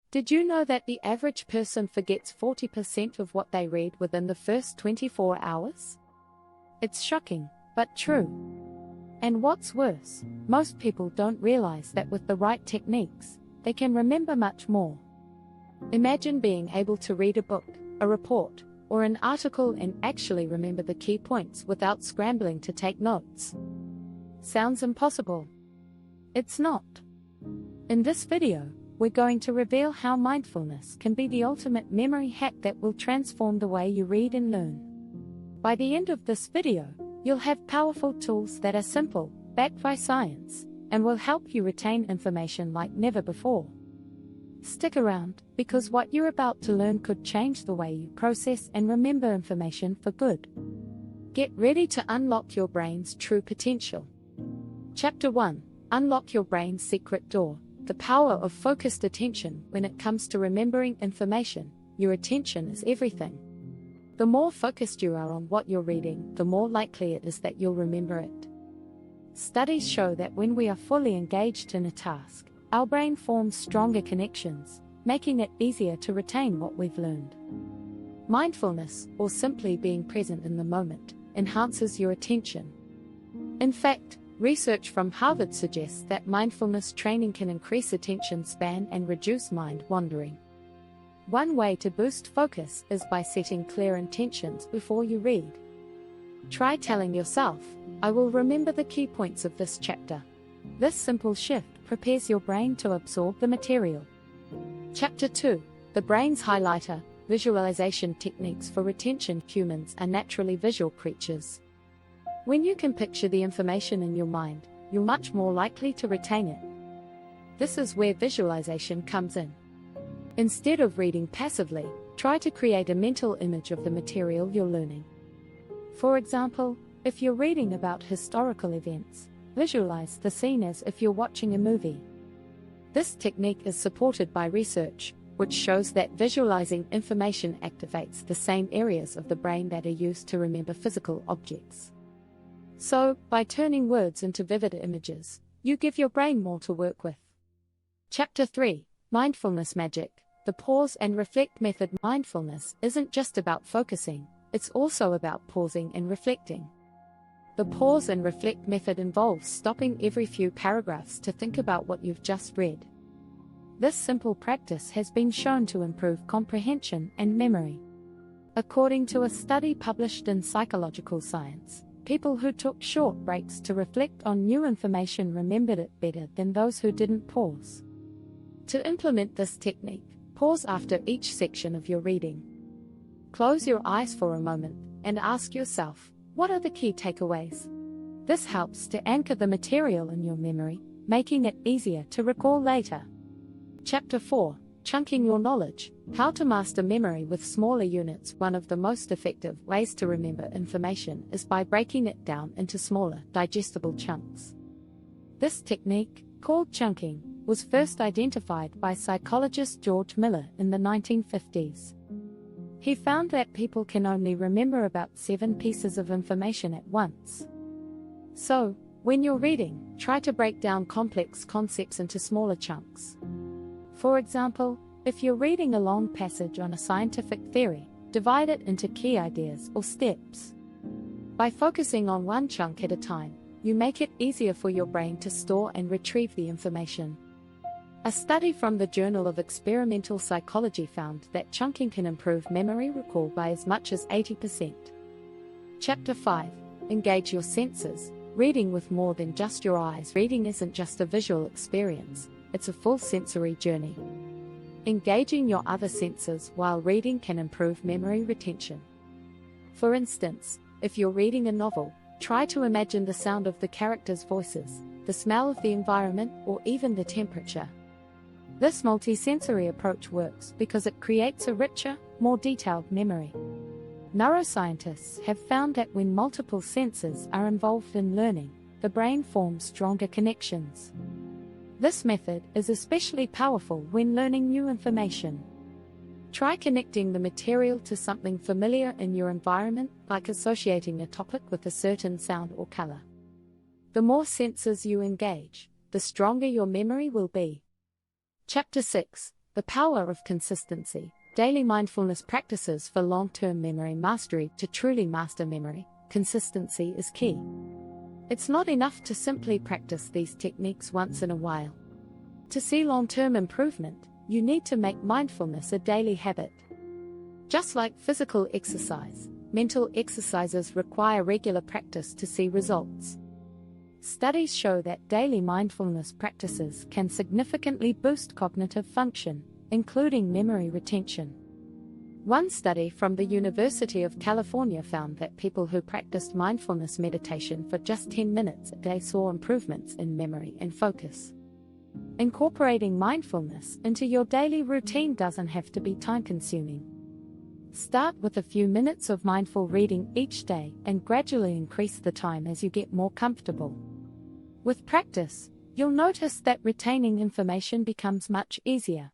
Did you know that the average person forgets 40% of what they read within the first 24 hours? It's shocking, but true. And what's worse, most people don't realize that with the right techniques, they can remember much more. Imagine being able to read a book, a report, or an article and actually remember the key points without scrambling to take notes. Sounds impossible? It's not. In this video, we're going to reveal how mindfulness can be the ultimate memory hack that will transform the way you read and learn. By the end of this video, you'll have powerful tools that are simple, backed by science, and will help you retain information like never before. Stick around, because what you're about to learn could change the way you process and remember information for good. Get ready to unlock your brain's true potential. Chapter 1: Unlock your brain's secret door. The power of focused attention. When it comes to remembering information, your attention is everything. The more focused you are on what you're reading, the more likely it is that you'll remember it. Studies show that when we are fully engaged in a task, our brain forms stronger connections, making it easier to retain what we've learned. Mindfulness, or simply being present in the moment, enhances your attention. In fact, research from Harvard suggests that mindfulness training can increase attention span and reduce mind wandering. One way to boost focus is by setting clear intentions before you read. Try telling yourself, "I will remember the key points of this chapter." This simple shift prepares your brain to absorb the material. Chapter 2: The brain's highlighter. Visualization techniques for retention. Humans are naturally visual creatures. When you can picture the information in your mind, you're much more likely to retain it. This is where visualization comes in. Instead of reading passively, try to create a mental image of the material you're learning. For example, if you're reading about historical events, visualize the scene as if you're watching a movie. This technique is supported by research, which shows that visualizing information activates the same areas of the brain that are used to remember physical objects. So, by turning words into vivid images, you give your brain more to work with. Chapter 3: Mindfulness Magic. The pause and reflect method. Mindfulness isn't just about focusing, it's also about pausing and reflecting. The pause and reflect method involves stopping every few paragraphs to think about what you've just read. This simple practice has been shown to improve comprehension and memory. According to a study published in Psychological Science, people who took short breaks to reflect on new information remembered it better than those who didn't pause. To implement this technique, pause after each section of your reading. Close your eyes for a moment and ask yourself, what are the key takeaways? This helps to anchor the material in your memory, making it easier to recall later. Chapter 4: Chunking your knowledge. How to master memory with smaller units. One of the most effective ways to remember information is by breaking it down into smaller, digestible chunks. This technique, called chunking, was first identified by psychologist George Miller in the 1950s. He found that people can only remember about 7 pieces of information at once. So, when you're reading, try to break down complex concepts into smaller chunks. For example, if you're reading a long passage on a scientific theory, divide it into key ideas or steps. By focusing on one chunk at a time, you make it easier for your brain to store and retrieve the information. A study from the Journal of Experimental Psychology found that chunking can improve memory recall by as much as 80%. Chapter 5: Engage your senses. Reading with more than just your eyes. Reading isn't just a visual experience, it's a full sensory journey. Engaging your other senses while reading can improve memory retention. For instance, if you're reading a novel, try to imagine the sound of the characters' voices, the smell of the environment, or even the temperature. This multi-sensory approach works because it creates a richer, more detailed memory. Neuroscientists have found that when multiple senses are involved in learning, the brain forms stronger connections. This method is especially powerful when learning new information. Try connecting the material to something familiar in your environment, like associating a topic with a certain sound or color. The more senses you engage, the stronger your memory will be. Chapter 6: The power of consistency. Daily mindfulness practices for long-term memory mastery. To truly master memory, consistency is key. It's not enough to simply practice these techniques once in a while. To see long-term improvement, you need to make mindfulness a daily habit. Just like physical exercise, mental exercises require regular practice to see results. Studies show that daily mindfulness practices can significantly boost cognitive function, including memory retention. One study from the University of California found that people who practiced mindfulness meditation for just 10 minutes a day saw improvements in memory and focus. Incorporating mindfulness into your daily routine doesn't have to be time-consuming. Start with a few minutes of mindful reading each day and gradually increase the time as you get more comfortable. With practice, you'll notice that retaining information becomes much easier.